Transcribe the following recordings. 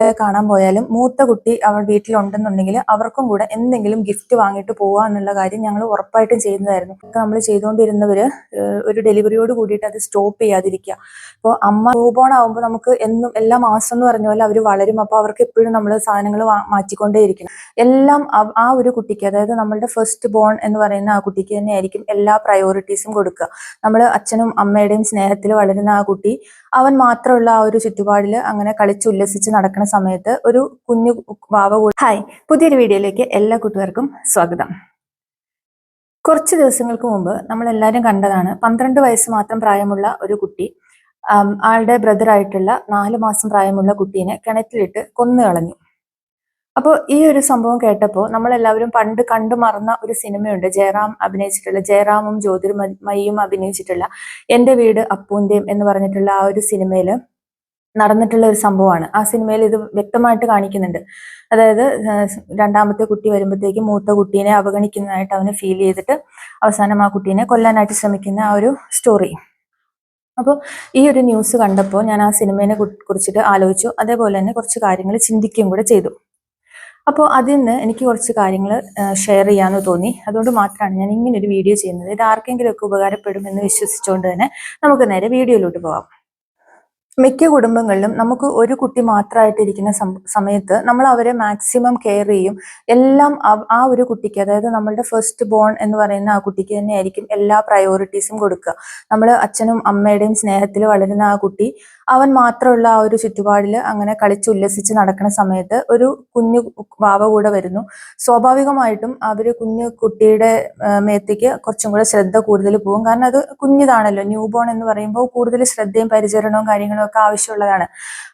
കുട്ടികളെ കാണാൻ പോയാലും മൂത്ത കുട്ടി അവൾ വീട്ടിലുണ്ടെന്നുണ്ടെങ്കിൽ അവർക്കും കൂടെ എന്തെങ്കിലും ഗിഫ്റ്റ് വാങ്ങിയിട്ട് പോവുക എന്നുള്ള കാര്യം ഞങ്ങൾ ഉറപ്പായിട്ടും ചെയ്യുന്നതായിരുന്നു. നമ്മൾ ചെയ്തുകൊണ്ടിരുന്നവര് ഒരു ഡെലിവറിയോട് കൂടിയിട്ട് അത് സ്റ്റോപ്പ് ചെയ്യാതിരിക്കുക. അപ്പോൾ അമ്മ റൂബോൺ ആവുമ്പോൾ നമുക്ക് എന്നും എല്ലാ മാസം എന്ന് പറഞ്ഞ പോലെ അവർ വളരും. അപ്പോൾ അവർക്ക് എപ്പോഴും നമ്മൾ സാധനങ്ങൾ മാറ്റിക്കൊണ്ടേയിരിക്കണം. എല്ലാം ആ ഒരു കുട്ടിക്ക്, അതായത് നമ്മളുടെ ഫസ്റ്റ് ബോൺ എന്ന് പറയുന്ന ആ കുട്ടിക്ക് തന്നെയായിരിക്കും എല്ലാ പ്രയോറിറ്റീസും കൊടുക്കുക. നമ്മൾ അച്ഛനും അമ്മയുടെയും സ്നേഹത്തിൽ വളരുന്ന ആ കുട്ടി അവൻ മാത്രമുള്ള ആ ഒരു ചുറ്റുപാടിൽ അങ്ങനെ കളിച്ചുല്ലസിച്ച് നടക്കുന്ന സമയത്ത് ഒരു കുഞ്ഞു വാവ കൂടി. ഹായ്, പുതിയൊരു വീഡിയോയിലേക്ക് എല്ലാ കൂട്ടുകാർക്കും സ്വാഗതം. കുറച്ച് ദിവസങ്ങൾക്ക് മുമ്പ് നമ്മൾ എല്ലാവരും കണ്ടതാണ് 12 വയസ്സ് മാത്രം പ്രായമുള്ള ഒരു കുട്ടി ആളുടെ ബ്രദറായിട്ടുള്ള 4 മാസം പ്രായമുള്ള കുട്ടീനെ കിണറ്റിലിട്ട് കൊന്നു കളഞ്ഞു. അപ്പോൾ ഈ ഒരു സംഭവം കേട്ടപ്പോൾ നമ്മളെല്ലാവരും പണ്ട് കണ്ടു മറന്ന ഒരു സിനിമയുണ്ട്, ജയറാമും ജ്യോതിർമയിയും അഭിനയിച്ചിട്ടുള്ള എൻ്റെ വീട് അപ്പൂൻ്റെയും എന്ന് പറഞ്ഞിട്ടുള്ള ആ ഒരു സിനിമയിൽ നടന്നിട്ടുള്ള ഒരു സംഭവമാണ്. ആ സിനിമയിൽ ഇത് വ്യക്തമായിട്ട് കാണിക്കുന്നുണ്ട്. അതായത് രണ്ടാമത്തെ കുട്ടി വരുമ്പോഴത്തേക്കും മൂത്ത കുട്ടീനെ അവഗണിക്കുന്നതായിട്ട് അവന് ഫീൽ ചെയ്തിട്ട് അവസാനം ആ കുട്ടീനെ കൊല്ലാനായിട്ട് ശ്രമിക്കുന്ന ആ ഒരു സ്റ്റോറി. അപ്പോൾ ഈ ഒരു ന്യൂസ് കണ്ടപ്പോൾ ഞാൻ ആ സിനിമയെ കുറിച്ചിട്ട് ആലോചിച്ചു. അതേപോലെ തന്നെ കുറച്ച് കാര്യങ്ങൾ ചിന്തിക്കുകയും കൂടെ ചെയ്തു. അപ്പോൾ അതിൽ നിന്ന് എനിക്ക് കുറച്ച് കാര്യങ്ങൾ ഷെയർ ചെയ്യാമെന്ന് തോന്നി. അതുകൊണ്ട് മാത്രമാണ് ഞാൻ ഇങ്ങനെ ഒരു വീഡിയോ ചെയ്യുന്നത്. ഇത് ആർക്കെങ്കിലുമൊക്കെ ഉപകാരപ്പെടുമെന്ന് വിശ്വസിച്ചുകൊണ്ട് തന്നെ നമുക്ക് നേരെ വീഡിയോയിലോട്ട് പോകാം. മിക്ക കുടുംബങ്ങളിലും നമുക്ക് ഒരു കുട്ടി മാത്രമായിട്ടിരിക്കുന്ന സമയത്ത് നമ്മൾ അവരെ മാക്സിമം കെയർ ചെയ്യും. എല്ലാം ആ ഒരു കുട്ടിക്ക്, അതായത് നമ്മളുടെ ഫസ്റ്റ് ബോൺ എന്ന് പറയുന്ന ആ കുട്ടിക്ക് തന്നെയായിരിക്കും എല്ലാ പ്രയോറിറ്റീസും കൊടുക്കുക. നമ്മൾ അച്ഛനും അമ്മയുടെയും സ്നേഹത്തിൽ വളരുന്ന ആ കുട്ടി അവൻ മാത്രമുള്ള ആ ഒരു ചുറ്റുപാടിൽ അങ്ങനെ കളിച്ചുല്ലസിച്ച് നടക്കുന്ന സമയത്ത് ഒരു കുഞ്ഞു വാവ കൂടെ വരുന്നു. സ്വാഭാവികമായിട്ടും കുഞ്ഞു കുട്ടിയുടെ മേത്തേക്ക് കുറച്ചും കൂടെ ശ്രദ്ധ കൂടുതൽ പോകും. കാരണം അത് കുഞ്ഞിതാണല്ലോ, ന്യൂ ബോൺ എന്ന് പറയുമ്പോൾ കൂടുതൽ ശ്രദ്ധയും പരിചരണവും കാര്യങ്ങളും ഒക്കെ ആവശ്യമുള്ളതാണ്.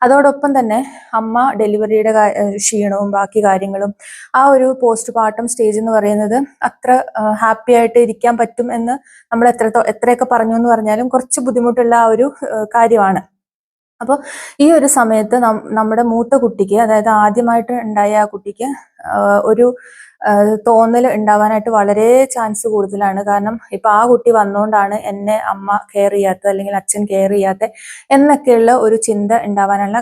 അതോടൊപ്പം തന്നെ അമ്മ ഡെലിവറിയുടെ ക്ഷീണവും ബാക്കി കാര്യങ്ങളും, ആ ഒരു പോസ്റ്റ് പാർട്ടം സ്റ്റേജ് എന്ന് പറയുന്നത് അത്ര ഹാപ്പി ആയിട്ട് ഇരിക്കാൻ പറ്റും എന്ന് നമ്മൾ എത്രയൊക്കെ പറഞ്ഞു എന്ന് പറഞ്ഞാലും കുറച്ച് ബുദ്ധിമുട്ടുള്ള ആ ഒരു കാര്യമാണ്. അപ്പോൾ ഈ ഒരു സമയത്ത് നമ്മുടെ മൂത്ത കുട്ടിക്ക്, അതായത് ആദ്യമായിട്ട് ഉണ്ടായ ആ കുട്ടിക്ക് ഒരു തോന്നൽ ഉണ്ടാവാനായിട്ട് വളരെ ചാൻസ് കൂടുതലാണ്. കാരണം ഇപ്പൊ ആ കുട്ടി വന്നുകൊണ്ടാണ് എന്നെ അമ്മ കെയർ ചെയ്യാത്തത് അല്ലെങ്കിൽ അച്ഛൻ കെയർ ചെയ്യാത്തത് എന്നൊക്കെയുള്ള ഒരു ചിന്ത ഉണ്ടാവാനുള്ള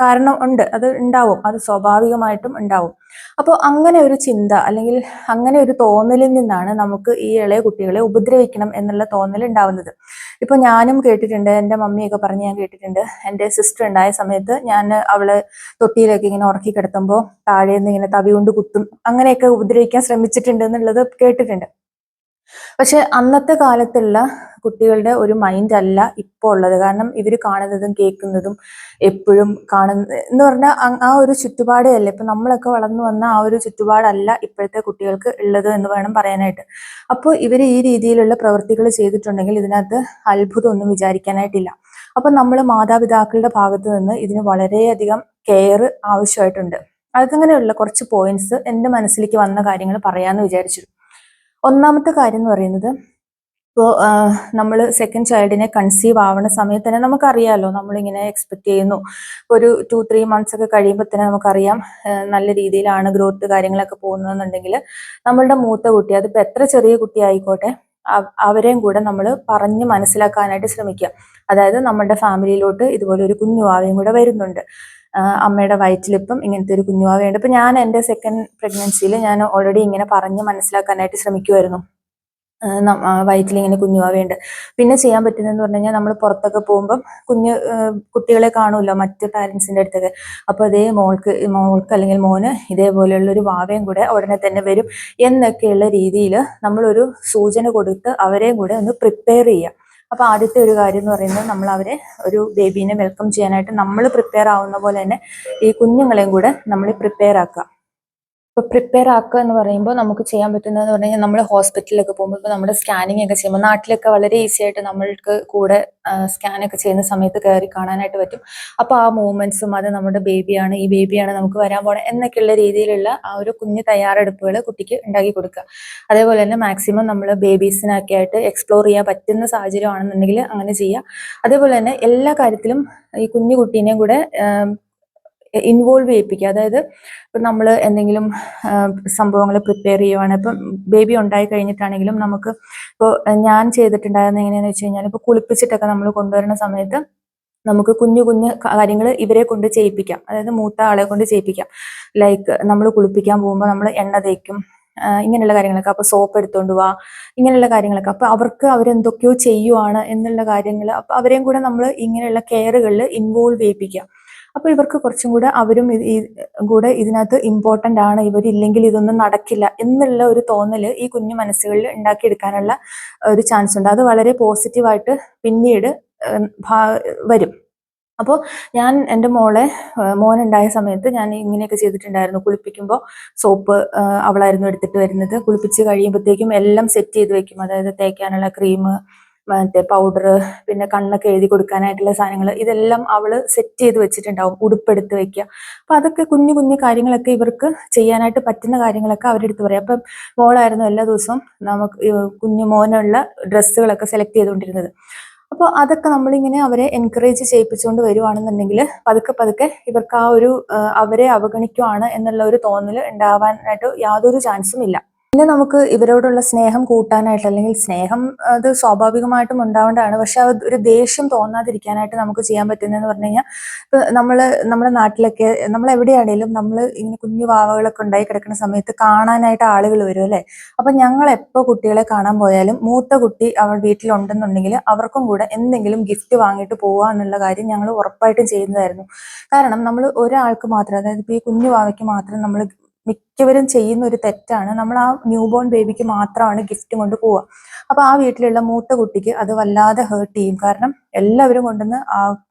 കാരണം ഉണ്ട്. അത് ഉണ്ടാവും, അത് സ്വാഭാവികമായിട്ടും ഉണ്ടാവും. അപ്പോൾ അങ്ങനെ ഒരു ചിന്ത അല്ലെങ്കിൽ അങ്ങനെ ഒരു തോന്നലിൽ നിന്നാണ് നമുക്ക് ഈ ഇളയ കുട്ടികളെ ഉപദ്രവിക്കണം എന്നുള്ള തോന്നൽ ഉണ്ടാവുന്നത്. ഇപ്പൊ ഞാനും കേട്ടിട്ടുണ്ട്, എൻ്റെ മമ്മിയൊക്കെ പറഞ്ഞ് ഞാൻ കേട്ടിട്ടുണ്ട്. എൻ്റെ സിസ്റ്റർ ഉണ്ടായ സമയത്ത് ഞാൻ അവള് തൊട്ടിയിലേക്ക് ഇങ്ങനെ ഉറക്കി കിടത്തുമ്പോൾ താഴേന്ന് ഇങ്ങനെ തവി കൊണ്ട് കുത്തും, അങ്ങനെയൊക്കെ ഉപദ്രവിക്കാൻ ശ്രമിച്ചിട്ടുണ്ട് എന്നുള്ളത് കേട്ടിട്ടുണ്ട്. പക്ഷെ അന്നത്തെ കാലത്തുള്ള കുട്ടികളുടെ ഒരു മൈൻഡ് അല്ല ഇപ്പോൾ ഉള്ളത്. കാരണം ഇവർ കാണുന്നതും കേൾക്കുന്നതും എപ്പോഴും എന്ന് പറഞ്ഞാൽ ആ ഒരു ചുറ്റുപാടേ അല്ല. ഇപ്പൊ നമ്മളൊക്കെ വളർന്നു വന്ന ആ ഒരു ചുറ്റുപാടല്ല ഇപ്പോഴത്തെ കുട്ടികൾക്ക് ഉള്ളത് എന്ന് വേണം പറയാനായിട്ട്. അപ്പോൾ ഇവർ ഈ രീതിയിലുള്ള പ്രവൃത്തികൾ ചെയ്തിട്ടുണ്ടെങ്കിൽ ഇതിനകത്ത് അത്ഭുതമൊന്നും വിചാരിക്കാനായിട്ടില്ല. അപ്പൊ നമ്മൾ മാതാപിതാക്കളുടെ ഭാഗത്ത് നിന്ന് ഇതിന് വളരെയധികം കെയർ ആവശ്യമായിട്ടുണ്ട്. അതങ്ങനെയുള്ള കുറച്ച് പോയിന്റ്സ് എൻ്റെ മനസ്സിലേക്ക് വന്ന കാര്യങ്ങൾ പറയാമെന്ന് വിചാരിച്ചു. ഒന്നാമത്തെ കാര്യം എന്ന് പറയുന്നത്, ഇപ്പോൾ നമ്മൾ സെക്കൻഡ് ചൈൽഡിനെ കൺസീവ് ആവുന്ന സമയത്ത് തന്നെ നമുക്കറിയാമല്ലോ, നമ്മളിങ്ങനെ എക്സ്പെക്ട് ചെയ്യുന്നു. ഒരു 2-3 months ഒക്കെ കഴിയുമ്പോൾ തന്നെ നമുക്കറിയാം നല്ല രീതിയിലാണ് ഗ്രോത്ത് കാര്യങ്ങളൊക്കെ പോകുന്നതെന്നുണ്ടെങ്കിൽ നമ്മളുടെ മൂത്ത കുട്ടി, അതിപ്പോൾ എത്ര ചെറിയ കുട്ടി ആയിക്കോട്ടെ, അവരെയും കൂടെ നമ്മൾ പറഞ്ഞ് മനസ്സിലാക്കാനായിട്ട് ശ്രമിക്കുക. അതായത് നമ്മുടെ ഫാമിലിയിലോട്ട് ഇതുപോലെ ഒരു കുഞ്ഞുവാവയും കൂടെ വരുന്നുണ്ട്, അമ്മയുടെ വയറ്റിലിപ്പം ഇങ്ങനത്തെ ഒരു കുഞ്ഞുവാവയുണ്ട്. ഇപ്പം ഞാൻ എൻ്റെ സെക്കൻഡ് പ്രഗ്നൻസിയിൽ ഞാൻ ഓൾറെഡി ഇങ്ങനെ പറഞ്ഞ് മനസ്സിലാക്കാനായിട്ട് ശ്രമിക്കുമായിരുന്നു, വയറ്റിൽ ഇങ്ങനെ കുഞ്ഞുവാവയുണ്ട്. പിന്നെ ചെയ്യാൻ പറ്റുന്നതെന്ന് പറഞ്ഞു കഴിഞ്ഞാൽ നമ്മൾ പുറത്തൊക്കെ പോകുമ്പം കുട്ടികളെ കാണുമല്ലോ മറ്റ് പാരൻസിൻ്റെ അടുത്തൊക്കെ. അപ്പോൾ അതേ മോൾക്ക് അല്ലെങ്കിൽ മോന് ഇതേപോലെയുള്ള ഒരു വാവയും കൂടെ ഉടനെ തന്നെ വരും എന്നൊക്കെയുള്ള രീതിയിൽ നമ്മളൊരു സൂചന കൊടുത്ത് അവരെയും കൂടെ ഒന്ന് പ്രിപ്പയർ ചെയ്യുക. അപ്പോൾ ആദ്യത്തെ ഒരു കാര്യം എന്ന് പറയുന്നത്, നമ്മൾ അവരെ ഒരു ബേബീനെ വെൽക്കം ചെയ്യാനായിട്ട് നമ്മൾ പ്രിപ്പയർ ആവുന്ന പോലെ തന്നെ ഈ കുഞ്ഞുങ്ങളെയും കൂടെ നമ്മൾ പ്രിപ്പയർ ആക്കുക. ഇപ്പോൾ പ്രിപ്പയർ ആക്കുക എന്ന് പറയുമ്പോൾ നമുക്ക് ചെയ്യാൻ പറ്റുന്നതെന്ന് പറഞ്ഞു കഴിഞ്ഞാൽ, നമ്മൾ ഹോസ്പിറ്റലിലൊക്കെ പോകുമ്പോൾ ഇപ്പോൾ നമ്മുടെ സ്കാനിങ് ഒക്കെ ചെയ്യുമ്പോൾ നാട്ടിലൊക്കെ വളരെ ഈസി ആയിട്ട് നമ്മൾക്ക് കൂടെ സ്കാനൊക്കെ ചെയ്യുന്ന സമയത്ത് കയറി കാണാനായിട്ട് പറ്റും. അപ്പോൾ ആ മൂവ്മെന്റ്സും അത് നമ്മുടെ ബേബിയാണ്, ഈ ബേബിയാണ് നമുക്ക് വരാൻ പോണേ എന്നൊക്കെയുള്ള രീതിയിലുള്ള ആ ഒരു കുഞ്ഞു തയ്യാറെടുപ്പുകൾ കുട്ടിക്ക് ഉണ്ടാക്കി കൊടുക്കുക. അതേപോലെ തന്നെ മാക്സിമം നമ്മൾ ബേബീസിനൊക്കെ ആയിട്ട് എക്സ്പ്ലോർ ചെയ്യാൻ പറ്റുന്ന സാഹചര്യമാണെന്നുണ്ടെങ്കിൽ അങ്ങനെ ചെയ്യുക. അതേപോലെ തന്നെ എല്ലാ കാര്യത്തിലും ഈ കുഞ്ഞു കുട്ടീനെയും കൂടെ ഇൻവോൾവ് ചെയ്യിപ്പിക്കുക. അതായത് ഇപ്പം നമ്മൾ എന്തെങ്കിലും സംഭവങ്ങൾ പ്രിപ്പയർ ചെയ്യുവാണ്, ഇപ്പം ബേബി ഉണ്ടായി കഴിഞ്ഞിട്ടാണെങ്കിലും നമുക്ക് ഇപ്പോൾ ഞാൻ ചെയ്തിട്ടുണ്ടായിരുന്ന എങ്ങനെയാണെന്ന് വെച്ച് കഴിഞ്ഞാൽ, ഇപ്പോൾ കുളിപ്പിച്ചിട്ടൊക്കെ നമ്മൾ കൊണ്ടുവരുന്ന സമയത്ത് നമുക്ക് കുഞ്ഞു കുഞ്ഞു കാര്യങ്ങൾ ഇവരെ കൊണ്ട് ചെയ്യിപ്പിക്കാം. അതായത് മൂത്ത ആളെ കൊണ്ട് ചെയ്യിപ്പിക്കാം. ലൈക്ക് നമ്മൾ കുളിപ്പിക്കാൻ പോകുമ്പോൾ നമ്മൾ എണ്ണ തേക്കും, ഇങ്ങനെയുള്ള കാര്യങ്ങളൊക്കെ. അപ്പൊ സോപ്പ് എടുത്തോണ്ട് പോവാ, ഇങ്ങനെയുള്ള കാര്യങ്ങളൊക്കെ. അപ്പൊ അവർക്ക് അവരെന്തൊക്കെയോ ചെയ്യുവാണ് എന്നുള്ള കാര്യങ്ങൾ, അപ്പൊ അവരെയും കൂടെ നമ്മൾ ഇങ്ങനെയുള്ള കെയറുകളിൽ ഇൻവോൾവ് ചെയ്യിപ്പിക്കുക. അപ്പൊ ഇവർക്ക് കുറച്ചും കൂടെ അവരും കൂടെ ഇതിനകത്ത് ഇമ്പോർട്ടന്റ് ആണ്, ഇവരില്ലെങ്കിൽ ഇതൊന്നും നടക്കില്ല എന്നുള്ള ഒരു തോന്നൽ ഈ കുഞ്ഞു മനസ്സുകളിൽ ഉണ്ടാക്കിയെടുക്കാനുള്ള ഒരു ചാൻസ് ഉണ്ട്. അത് വളരെ പോസിറ്റീവായിട്ട് പിന്നീട് വരും. അപ്പോൾ ഞാൻ എൻ്റെ മോനുണ്ടായ സമയത്ത് ഞാൻ ഇങ്ങനെയൊക്കെ ചെയ്തിട്ടുണ്ടായിരുന്നു. കുളിപ്പിക്കുമ്പോൾ സോപ്പ് അവളായിരുന്നു എടുത്തിട്ട് വരുന്നത്. കുളിപ്പിച്ച് കഴിയുമ്പോഴത്തേക്കും എല്ലാം സെറ്റ് ചെയ്ത് വെക്കും. അതായത് തേക്കാനുള്ള ക്രീം, മറ്റേ പൗഡർ, പിന്നെ കണ്ണൊക്കെ എഴുതി കൊടുക്കാനായിട്ടുള്ള സാധനങ്ങൾ, ഇതെല്ലാം അവള് സെറ്റ് ചെയ്ത് വെച്ചിട്ടുണ്ടാവും. ഉടുപ്പെടുത്ത് വെക്കുക. അപ്പൊ അതൊക്കെ കുഞ്ഞു കുഞ്ഞു കാര്യങ്ങളൊക്കെ ഇവർക്ക് ചെയ്യാനായിട്ട് പറ്റുന്ന കാര്യങ്ങളൊക്കെ അവരെടുത്ത് പറയാം. അപ്പം മോളായിരുന്നു എല്ലാ ദിവസവും നമുക്ക് കുഞ്ഞു മോനുള്ള ഡ്രസ്സുകളൊക്കെ സെലക്ട് ചെയ്തുകൊണ്ടിരുന്നത്. അപ്പോൾ അതൊക്കെ നമ്മളിങ്ങനെ അവരെ എൻകറേജ് ചെയ്യിപ്പിച്ചുകൊണ്ട് വരുവാണെന്നുണ്ടെങ്കിൽ പതുക്കെ പതുക്കെ ഇവർക്ക് ആ ഒരു അവരെ അവഗണിക്കുവാണ് എന്നുള്ള ഒരു തോന്നൽ ഉണ്ടാവാനായിട്ട് യാതൊരു ചാൻസും ഇല്ല. പിന്നെ നമുക്ക് ഇവരോടുള്ള സ്നേഹം കൂട്ടാനായിട്ട്, അല്ലെങ്കിൽ സ്നേഹം അത് സ്വാഭാവികമായിട്ടും ഉണ്ടാവേണ്ടതാണ്, പക്ഷെ അത് ഒരു ദേഷ്യം തോന്നാതിരിക്കാനായിട്ട് നമുക്ക് ചെയ്യാൻ പറ്റുന്നതെന്ന് പറഞ്ഞു കഴിഞ്ഞാൽ, ഇപ്പൊ നമ്മുടെ നാട്ടിലൊക്കെ നമ്മൾ എവിടെയാണേലും നമ്മൾ ഇങ്ങനെ കുഞ്ഞു വാവകളൊക്കെ ഉണ്ടായി കിടക്കുന്ന സമയത്ത് കാണാനായിട്ട് ആളുകൾ വരും അല്ലെ. അപ്പൊ ഞങ്ങൾ എപ്പോൾ കുട്ടികളെ കാണാൻ പോയാലും മൂത്ത കുട്ടി അവൾ വീട്ടിലുണ്ടെന്നുണ്ടെങ്കിൽ അവർക്കും കൂടെ എന്തെങ്കിലും ഗിഫ്റ്റ് വാങ്ങിയിട്ട് പോവുക എന്നുള്ള കാര്യം ഞങ്ങൾ ഉറപ്പായിട്ടും ചെയ്യുന്നതായിരുന്നു. കാരണം നമ്മൾ ഒരാൾക്ക് മാത്രം, അതായത് ഇപ്പൊ ഈ കുഞ്ഞു വാവയ്ക്ക് മാത്രം നമ്മൾ മിക്കവരും ചെയ്യുന്ന ഒരു തെറ്റാണ്. നമ്മൾ ആ ന്യൂ ബോൺ ബേബിക്ക് മാത്രമാണ് ഗിഫ്റ്റ് കൊണ്ട് പോവുക. അപ്പൊ ആ വീട്ടിലുള്ള മൂത്ത കുട്ടിക്ക് അത് വല്ലാതെ ഹേർട്ട് ചെയ്യും. കാരണം എല്ലാവരും കൊണ്ടുവന്ന് ആ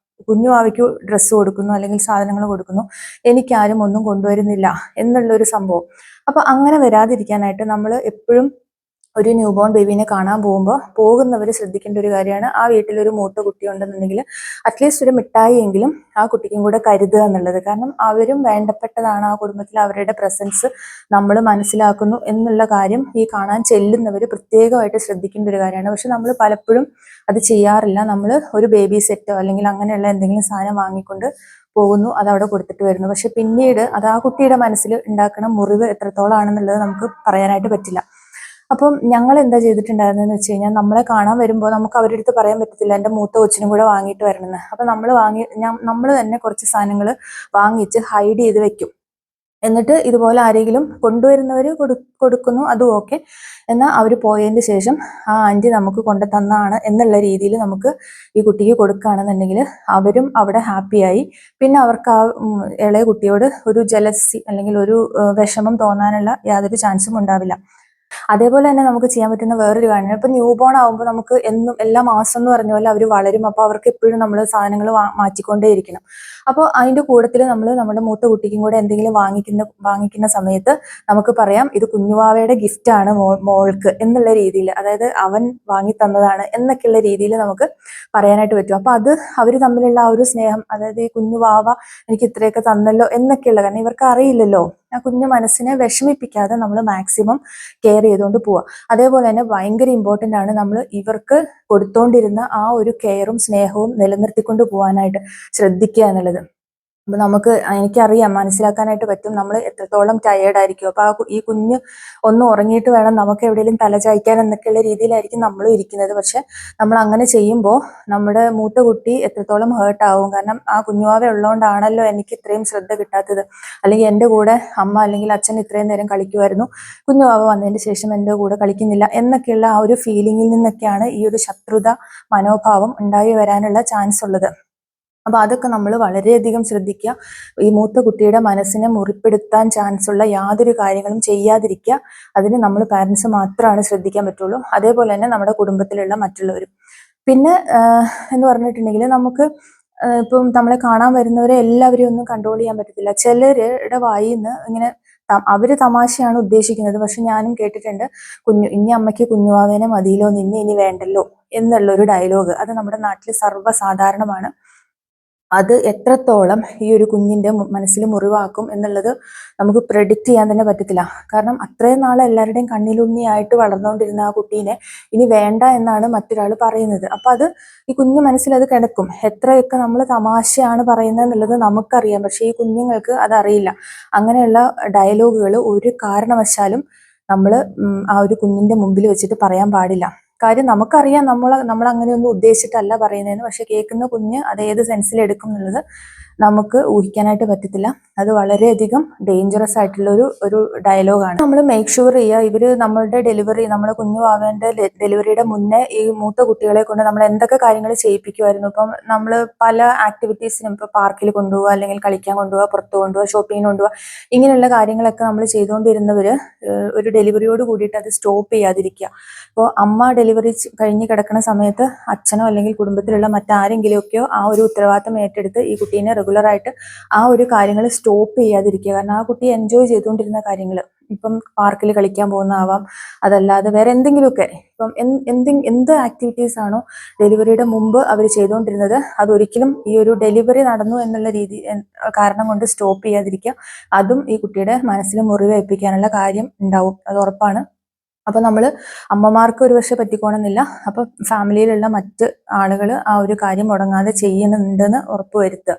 കുഞ്ഞു ആവയ്ക്ക് ഡ്രസ്സ് കൊടുക്കുന്നു, അല്ലെങ്കിൽ സാധനങ്ങൾ കൊടുക്കുന്നു, എനിക്കാരും ഒന്നും കൊണ്ടുവരുന്നില്ല എന്നുള്ളൊരു സംഭവം. അപ്പൊ അങ്ങനെ വരാതിരിക്കാനായിട്ട് നമ്മൾ എപ്പോഴും ഒരു ന്യൂ ബോൺ ബേബീനെ കാണാൻ പോകുന്നവർ ശ്രദ്ധിക്കേണ്ട ഒരു കാര്യമാണ്, ആ വീട്ടിലൊരു മൂത്ത കുട്ടി ഉണ്ടെന്നുണ്ടെങ്കിൽ അറ്റ്ലീസ്റ്റ് ഒരു മിഠായി എങ്കിലും ആ കുട്ടിക്കും കൂടെ കരുതുക എന്നുള്ളത്. കാരണം അവരും വേണ്ടപ്പെട്ടതാണ് ആ കുടുംബത്തിൽ, അവരുടെ പ്രസൻസ് നമ്മൾ മനസ്സിലാക്കുന്നു എന്നുള്ള കാര്യം ഈ കാണാൻ ചെല്ലുന്നവർ പ്രത്യേകമായിട്ട് ശ്രദ്ധിക്കേണ്ട ഒരു കാര്യമാണ്. പക്ഷെ നമ്മൾ പലപ്പോഴും അത് ചെയ്യാറില്ല. നമ്മൾ ഒരു ബേബി സെറ്റോ അല്ലെങ്കിൽ അങ്ങനെയുള്ള എന്തെങ്കിലും സാധനം വാങ്ങിക്കൊണ്ട് പോകുന്നു, അത് അവിടെ കൊടുത്തിട്ട് വരുന്നു. പക്ഷെ പിന്നീട് അത് ആ കുട്ടിയുടെ മനസ്സിൽ ഉണ്ടാക്കുന്ന മുറിവ് എത്രത്തോളം ആണെന്നുള്ളത് നമുക്ക് പറയാനായിട്ട് പറ്റില്ല. അപ്പം ഞങ്ങൾ എന്താ ചെയ്തിട്ടുണ്ടായിരുന്നെന്ന് വെച്ച് കഴിഞ്ഞാൽ, നമ്മളെ കാണാൻ വരുമ്പോൾ നമുക്ക് അവരുടെ അടുത്ത് പറയാൻ പറ്റത്തില്ല എൻ്റെ മൂത്ത കൊച്ചിനും കൂടെ വാങ്ങിയിട്ട് വരണമെന്ന്. അപ്പം നമ്മൾ തന്നെ കുറച്ച് സാധനങ്ങൾ വാങ്ങിച്ച് ഹൈഡ് ചെയ്ത് വെക്കും. എന്നിട്ട് ഇതുപോലെ ആരെങ്കിലും കൊണ്ടുവരുന്നവർ കൊടുക്കുന്നു, അതും ഓക്കെ. എന്നാൽ അവർ പോയതിന് ശേഷം ആ ആൻറ്റി നമുക്ക് കൊണ്ടു തന്നാണ് എന്നുള്ള രീതിയിൽ നമുക്ക് ഈ കുട്ടിക്ക് കൊടുക്കുകയാണെന്നുണ്ടെങ്കിൽ അവരും അവിടെ ഹാപ്പിയായി. പിന്നെ അവർക്ക് ആ ഇളയ കുട്ടിയോട് ഒരു ജലസി അല്ലെങ്കിൽ ഒരു വിഷമം തോന്നാനുള്ള യാതൊരു ചാൻസും ഉണ്ടാവില്ല. അതേപോലെ തന്നെ നമുക്ക് ചെയ്യാൻ പറ്റുന്ന വേറൊരു കാര്യമാണ്, ഇപ്പൊ ന്യൂ ബോൺ ആകുമ്പോൾ നമുക്ക് എന്നും എല്ലാ മാസം എന്ന് പറഞ്ഞ പോലെ അവർ വളരും. അപ്പോൾ അവർക്ക് എപ്പോഴും നമ്മൾ സാധനങ്ങൾ മാറ്റിക്കൊണ്ടേയിരിക്കണം. അപ്പോൾ അതിന്റെ കൂട്ടത്തിൽ നമ്മൾ നമ്മുടെ മൂത്ത കുട്ടിക്കും കൂടെ എന്തെങ്കിലും വാങ്ങിക്കുന്ന സമയത്ത് നമുക്ക് പറയാം, ഇത് കുഞ്ഞുവാവയുടെ ഗിഫ്റ്റ് ആണ് മോൾക്ക് എന്നുള്ള രീതിയിൽ, അതായത് അവൻ വാങ്ങി തന്നതാണ് എന്നൊക്കെയുള്ള രീതിയിൽ നമുക്ക് പറയാനായിട്ട് പറ്റും. അപ്പൊ അത് അവർ തമ്മിലുള്ള ആ ഒരു സ്നേഹം, അതായത് ഈ കുഞ്ഞുവാവ എനിക്ക് ഇത്രയൊക്കെ തന്നല്ലോ എന്നൊക്കെയുള്ള, കാരണം ഇവർക്ക് അറിയില്ലല്ലോ, ആ കുഞ്ഞു മനസ്സിനെ വിഷമിപ്പിക്കാതെ നമ്മൾ മാക്സിമം കെയർ ചെയ്തുകൊണ്ട് പോവുക. അതേപോലെ തന്നെ ഭയങ്കര ഇമ്പോർട്ടൻ്റ് ആണ് നമ്മൾ ഇവർക്ക് കൊടുത്തോണ്ടിരുന്ന ആ ഒരു കെയറും സ്നേഹവും നിലനിർത്തിക്കൊണ്ട് പോകാനായിട്ട് ശ്രദ്ധിക്കുക എന്നുള്ളത്. അപ്പൊ എനിക്കറിയാം, മനസ്സിലാക്കാനായിട്ട് പറ്റും നമ്മൾ എത്രത്തോളം ടയേർഡ് ആയിരിക്കും. അപ്പൊ ഈ കുഞ്ഞ് ഒന്ന് ഉറങ്ങിയിട്ട് വേണം നമുക്ക് എവിടെയെങ്കിലും തല ചായ്ക്കാൻ എന്നൊക്കെയുള്ള രീതിയിലായിരിക്കും നമ്മളും ഇരിക്കുന്നത്. പക്ഷെ നമ്മൾ അങ്ങനെ ചെയ്യുമ്പോൾ നമ്മുടെ മൂത്ത കുട്ടി എത്രത്തോളം ഹേർട്ട് ആവും. കാരണം ആ കുഞ്ഞുവാവ ഉള്ളതുകൊണ്ടാണല്ലോ എനിക്ക് ഇത്രയും ശ്രദ്ധ കിട്ടാത്തത്, അല്ലെങ്കിൽ എൻ്റെ കൂടെ അമ്മ അല്ലെങ്കിൽ അച്ഛൻ ഇത്രയും നേരം കളിക്കുമായിരുന്നു, കുഞ്ഞുവാവ വന്നതിന് ശേഷം എൻ്റെ കൂടെ കളിക്കുന്നില്ല എന്നൊക്കെയുള്ള ആ ഒരു ഫീലിംഗിൽ നിന്നൊക്കെയാണ് ഈ ഒരു ശത്രുത മനോഭാവം ഉണ്ടായി വരാനുള്ള ചാൻസ് ഉള്ളത്. അപ്പൊ അതൊക്കെ നമ്മൾ വളരെയധികം ശ്രദ്ധിക്കുക. ഈ മൂത്ത കുട്ടിയുടെ മനസ്സിനെ മുറിപ്പെടുത്താൻ ചാൻസ് ഉള്ള യാതൊരു കാര്യങ്ങളും ചെയ്യാതിരിക്കുക. അതിന് നമ്മൾ പാരന്റ്സ് മാത്രമാണ് ശ്രദ്ധിക്കാൻ പറ്റുള്ളൂ. അതേപോലെ തന്നെ നമ്മുടെ കുടുംബത്തിലുള്ള മറ്റുള്ളവരും. പിന്നെ എന്ന് പറഞ്ഞിട്ടുണ്ടെങ്കിൽ നമുക്ക് ഇപ്പം നമ്മളെ കാണാൻ വരുന്നവരെ എല്ലാവരെയും ഒന്നും കൺട്രോൾ ചെയ്യാൻ പറ്റത്തില്ല. ചിലരുടെ വായിൽ നിന്ന് ഇങ്ങനെ അവര് തമാശയാണ് ഉദ്ദേശിക്കുന്നത്, പക്ഷെ ഞാനും കേട്ടിട്ടുണ്ട്, ഇനി അമ്മയ്ക്ക് കുഞ്ഞുവാവേനെ മതിയിലോ, നിന്നെ ഇനി വേണ്ടല്ലോ എന്നുള്ളൊരു ഡയലോഗ്. അത് നമ്മുടെ നാട്ടിൽ സർവ്വസാധാരണമാണ്. അത് എത്രത്തോളം ഈ ഒരു കുഞ്ഞിന്റെ മനസ്സിൽ മുറിവാക്കും എന്നുള്ളത് നമുക്ക് പ്രെഡിക്റ്റ് ചെയ്യാൻ തന്നെ പറ്റത്തില്ല. കാരണം അത്രയും നാൾ എല്ലാവരുടെയും കണ്ണിലുണ്ണിയായിട്ട് വളർന്നുകൊണ്ടിരുന്ന ആ കുട്ടീനെ ഇനി വേണ്ട എന്നാണ് മറ്റൊരാൾ പറയുന്നത്. അപ്പൊ അത് ഈ കുഞ്ഞു മനസ്സിൽ അത് കിടക്കും. എത്രയൊക്കെ നമ്മൾ തമാശയാണ് പറയുന്നത് എന്നുള്ളത് നമുക്കറിയാം, പക്ഷെ ഈ കുഞ്ഞുങ്ങൾക്ക് അതറിയില്ല. അങ്ങനെയുള്ള ഡയലോഗുകൾ ഒരു കാരണവശാലും നമ്മൾ ആ ഒരു കുഞ്ഞിന്റെ മുമ്പിൽ വെച്ചിട്ട് പറയാൻ പാടില്ല. കാര്യം നമുക്കറിയാം നമ്മൾ അങ്ങനെയൊന്നും ഉദ്ദേശിച്ചിട്ടല്ല പറയുന്നതെന്ന്. പക്ഷെ കേൾക്കുന്ന കുഞ്ഞ് അത് ഏത് സെൻസിൽ എടുക്കും എന്നുള്ളത് നമുക്ക് ഊഹിക്കാനായിട്ട് പറ്റത്തില്ല. അത് വളരെയധികം ഡേഞ്ചറസ് ആയിട്ടുള്ള ഒരു ഡയലോഗാണ്. നമ്മൾ മേക്ക് ഷുവർ ചെയ്യുക, ഇവര് നമ്മളുടെ ഡെലിവറി, നമ്മുടെ കുഞ്ഞു ആവേണ്ട ഡെലിവറിയുടെ മുന്നേ ഈ മൂത്ത കുട്ടികളെ കൊണ്ട് നമ്മൾ എന്തൊക്കെ കാര്യങ്ങൾ ചെയ്യിപ്പിക്കുമായിരുന്നു. ഇപ്പം നമ്മൾ പല ആക്ടിവിറ്റീസിനും ഇപ്പോൾ പാർക്കിൽ കൊണ്ടുപോകുക, അല്ലെങ്കിൽ കളിക്കാൻ കൊണ്ടുപോകുക, പുറത്ത് കൊണ്ടുപോകുക, ഷോപ്പിങ്ങിന് കൊണ്ടുപോകുക, ഇങ്ങനെയുള്ള കാര്യങ്ങളൊക്കെ നമ്മൾ ചെയ്തുകൊണ്ടിരുന്നവര് ഒരു ഡെലിവറിയോട് കൂടിയിട്ട് അത് സ്റ്റോപ്പ് ചെയ്യാതിരിക്കുക. അപ്പോൾ അമ്മ ഡെലിവറി കഴിഞ്ഞ് കിടക്കുന്ന സമയത്ത് അച്ഛനോ അല്ലെങ്കിൽ കുടുംബത്തിലുള്ള മറ്റാരെങ്കിലുമൊക്കെയോ ആ ഒരു ഉത്തരവാദിത്തം ഏറ്റെടുത്ത് ഈ കുട്ടീനെ റെഗുലറായിട്ട് ആ ഒരു കാര്യങ്ങൾ സ്റ്റോപ്പ് ചെയ്യാതിരിക്കുക. കാരണം ആ കുട്ടി എൻജോയ് ചെയ്തുകൊണ്ടിരുന്ന കാര്യങ്ങൾ, ഇപ്പം പാർക്കിൽ കളിക്കാൻ പോകുന്നതാവാം, അതല്ലാതെ വേറെ എന്തെങ്കിലുമൊക്കെ, ഇപ്പം എന്ത് ആക്ടിവിറ്റീസ് ആണോ ഡെലിവറിയുടെ മുമ്പ് അവർ ചെയ്തുകൊണ്ടിരുന്നത്, അതൊരിക്കലും ഈ ഒരു ഡെലിവറി നടന്നു എന്നുള്ള രീതി കാരണം കൊണ്ട് സ്റ്റോപ്പ് ചെയ്യാതിരിക്കുക. അതും ഈ കുട്ടിയുടെ മനസ്സിൽ മുറിവേൽപ്പിക്കാനുള്ള കാര്യം ഉണ്ടാവും, അത് ഉറപ്പാണ്. അപ്പൊ നമ്മൾ അമ്മമാർക്ക് ഒരു പക്ഷെ പറ്റിക്കോണമെന്നില്ല. അപ്പൊ ഫാമിലിയിലുള്ള മറ്റ് ആളുകൾ ആ ഒരു കാര്യം മുടങ്ങാതെ ചെയ്യുന്നുണ്ടെന്ന് ഉറപ്പുവരുത്തുക.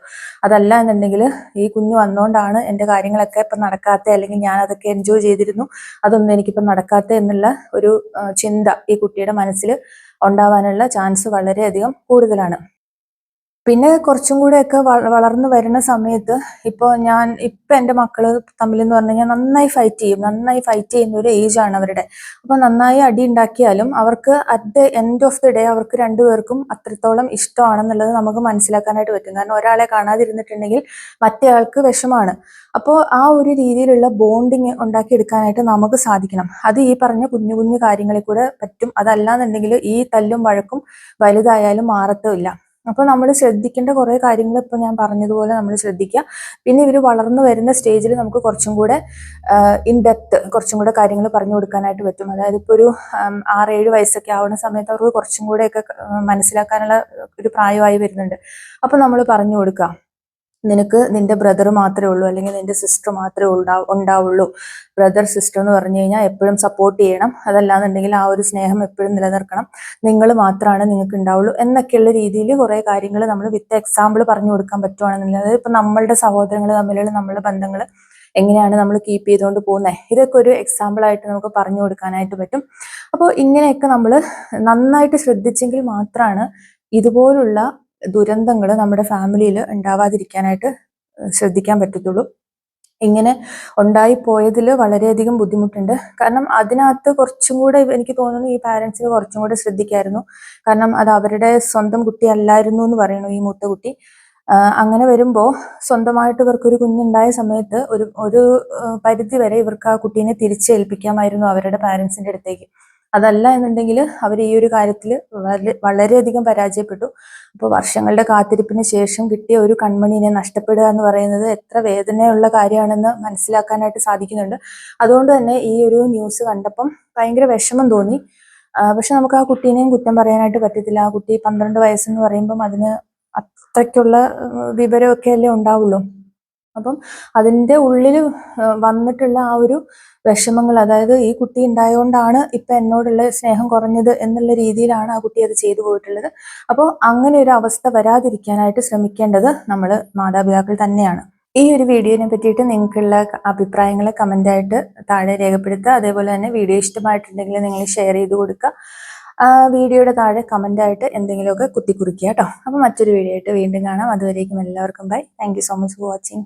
അതല്ല എന്നുണ്ടെങ്കിൽ ഈ കുഞ്ഞ് വന്നുകൊണ്ടാണ് എൻ്റെ കാര്യങ്ങളൊക്കെ ഇപ്പം നടക്കാത്ത, അല്ലെങ്കിൽ ഞാൻ അതൊക്കെ എൻജോയ് ചെയ്തിരുന്നു, അതൊന്നും എനിക്കിപ്പം നടക്കാത്ത എന്നുള്ള ഒരു ചിന്ത ഈ കുട്ടിയുടെ മനസ്സിൽ ഉണ്ടാവാനുള്ള ചാൻസ് വളരെയധികം കൂടുതലാണ്. പിന്നെ കുറച്ചും കൂടെയൊക്കെ വളർന്നു വരുന്ന സമയത്ത് ഇപ്പൊ എൻ്റെ മക്കള് തമ്മിലെന്ന് പറഞ്ഞു കഴിഞ്ഞാൽ നന്നായി ഫൈറ്റ് ചെയ്യുന്ന ഒരു ഏജാണ് അവരുടെ. അപ്പൊ നന്നായി അടി ഉണ്ടാക്കിയാലും അവർക്ക് at the end of the day അവർക്ക് രണ്ടുപേർക്കും അത്രത്തോളം ഇഷ്ടമാണെന്നുള്ളത് നമുക്ക് മനസ്സിലാക്കാനായിട്ട് പറ്റും. കാരണം ഒരാളെ കാണാതിരുന്നിട്ടുണ്ടെങ്കിൽ മറ്റേ ആൾക്ക് വിഷമാണ്. അപ്പോൾ ആ ഒരു രീതിയിലുള്ള ബോണ്ടിങ് ഉണ്ടാക്കിയെടുക്കാനായിട്ട് നമുക്ക് സാധിക്കണം. അത് ഈ പറഞ്ഞ കുഞ്ഞു കുഞ്ഞു കാര്യങ്ങളിൽ കൂടെ പറ്റും. അതല്ലാന്നുണ്ടെങ്കിൽ ഈ തല്ലും വഴക്കും വലുതായാലും മാറത്തുമില്ല. അപ്പോൾ നമ്മൾ ശ്രദ്ധിക്കേണ്ട കുറേ കാര്യങ്ങൾ ഇപ്പൊ ഞാൻ പറഞ്ഞതുപോലെ നമ്മൾ ശ്രദ്ധിക്കുക. പിന്നെ ഇവർ വളർന്നു വരുന്ന സ്റ്റേജിൽ നമുക്ക് കുറച്ചും കൂടെ ഇൻ ഡെപ്ത് കുറച്ചും കൂടെ കാര്യങ്ങൾ പറഞ്ഞു കൊടുക്കാനായിട്ട് പറ്റും. അതായത് ഇപ്പോൾ ഒരു 6-7 വയസ്സൊക്കെ ആവുന്ന സമയത്ത് അവർക്ക് കുറച്ചും കൂടെയൊക്കെ മനസ്സിലാക്കാനുള്ള ഒരു പ്രായമായി വരുന്നുണ്ട്. അപ്പൊ നമ്മൾ പറഞ്ഞു കൊടുക്കുക, നിനക്ക് നിന്റെ ബ്രദർ മാത്രമേ ഉള്ളൂ, അല്ലെങ്കിൽ നിന്റെ സിസ്റ്റർ മാത്രമേ ഉണ്ടാവുള്ളൂ. ബ്രദർ സിസ്റ്റർ എന്ന് പറഞ്ഞു കഴിഞ്ഞാൽ എപ്പോഴും സപ്പോർട്ട് ചെയ്യണം, അതല്ലാന്നുണ്ടെങ്കിൽ ആ ഒരു സ്നേഹം എപ്പോഴും നിലനിർത്തണം, നിങ്ങൾ മാത്രമാണ് നിങ്ങൾക്ക് ഉണ്ടാവുള്ളൂ എന്നൊക്കെയുള്ള രീതിയിൽ കുറേ കാര്യങ്ങൾ നമ്മൾ വിത്ത് എക്സാമ്പിൾ പറഞ്ഞു കൊടുക്കാൻ പറ്റുവാണെന്നുണ്ടെങ്കിൽ, അതായത് ഇപ്പം നമ്മളുടെ സഹോദരങ്ങൾ തമ്മിലുള്ള നമ്മളുടെ ബന്ധങ്ങൾ എങ്ങനെയാണ് നമ്മൾ കീപ്പ് ചെയ്തുകൊണ്ട് പോകുന്നത്, ഇതൊക്കെ ഒരു എക്സാമ്പിൾ ആയിട്ട് നമുക്ക് പറഞ്ഞു കൊടുക്കാനായിട്ട് പറ്റും. അപ്പോൾ ഇങ്ങനെയൊക്കെ നമ്മൾ നന്നായിട്ട് ശ്രദ്ധിച്ചെങ്കിൽ മാത്രമാണ് ഇതുപോലുള്ള ദുരന്തങ്ങൾ നമ്മുടെ ഫാമിലിയിൽ ഉണ്ടാവാതിരിക്കാനായിട്ട് ശ്രദ്ധിക്കാൻ പറ്റത്തുള്ളൂ. ഇങ്ങനെ ഉണ്ടായിപ്പോയതിൽ വളരെയധികം ബുദ്ധിമുട്ടുണ്ട്. കാരണം അതിനകത്ത് കുറച്ചും കൂടെ എനിക്ക് തോന്നുന്നു ഈ പാരൻസിന് കുറച്ചും കൂടെ ശ്രദ്ധിക്കായിരുന്നു. കാരണം അത് അവരുടെ സ്വന്തം കുട്ടി അല്ലായിരുന്നു എന്ന് പറയുന്നു ഈ മൂത്ത കുട്ടി. അങ്ങനെ വരുമ്പോൾ സ്വന്തമായിട്ട് ഇവർക്കൊരു കുഞ്ഞുണ്ടായ സമയത്ത് ഒരു പരിധി വരെ ഇവർക്ക് ആ കുട്ടീനെ തിരിച്ചേൽപ്പിക്കാമായിരുന്നു അവരുടെ പാരൻസിന്റെ അടുത്തേക്ക്. അതല്ല എന്നുണ്ടെങ്കിൽ അവർ ഈ ഒരു കാര്യത്തിൽ വളരെയധികം പരാജയപ്പെട്ടു. അപ്പോൾ വർഷങ്ങളുടെ കാത്തിരിപ്പിന് ശേഷം കിട്ടിയ ഒരു കൺമണിനെ നഷ്ടപ്പെടുക എന്ന് പറയുന്നത് എത്ര വേദനയുള്ള കാര്യമാണെന്ന് മനസ്സിലാക്കാനായിട്ട് സാധിക്കുന്നുണ്ട്. അതുകൊണ്ട് തന്നെ ഈ ഒരു ന്യൂസ് കണ്ടപ്പം ഭയങ്കര വിഷമം തോന്നി. പക്ഷെ നമുക്ക് ആ കുട്ടീനെയും കുറ്റം പറയാനായിട്ട് പറ്റത്തില്ല. ആ കുട്ടി 12 വയസ്സെന്ന് പറയുമ്പം അതിന് അത്രയ്ക്കുള്ള വിവരമൊക്കെ അല്ലേ ഉണ്ടാവുള്ളൂ. അപ്പം അതിൻ്റെ ഉള്ളിൽ വന്നിട്ടുള്ള ആ ഒരു വിഷമങ്ങൾ, അതായത് ഈ കുട്ടി ഉണ്ടായതുകൊണ്ടാണ് ഇപ്പൊ എന്നോടുള്ള സ്നേഹം കുറഞ്ഞത് എന്നുള്ള രീതിയിലാണ് ആ കുട്ടി അത് ചെയ്തു പോയിട്ടുള്ളത്. അപ്പോൾ അങ്ങനെ ഒരു അവസ്ഥ വരാതിരിക്കാനായിട്ട് ശ്രമിക്കേണ്ടത് നമ്മൾ മാതാപിതാക്കൾ തന്നെയാണ്. ഈ ഒരു വീഡിയോനെ പറ്റിയിട്ട് നിങ്ങൾക്കുള്ള അഭിപ്രായങ്ങൾ കമൻ്റായിട്ട് താഴെ രേഖപ്പെടുത്തുക. അതേപോലെ തന്നെ വീഡിയോ ഇഷ്ടമായിട്ടുണ്ടെങ്കിൽ നിങ്ങൾ ഷെയർ ചെയ്ത് കൊടുക്കുക. വീഡിയോയുടെ താഴെ കമൻ്റായിട്ട് എന്തെങ്കിലുമൊക്കെ കുത്തിക്കുറിക്കുക കേട്ടോ. അപ്പോൾ മറ്റൊരു വീഡിയോ ആയിട്ട് വീണ്ടും കാണാം. അതുവരേക്കും എല്ലാവർക്കും bye. Thank you so much for watching.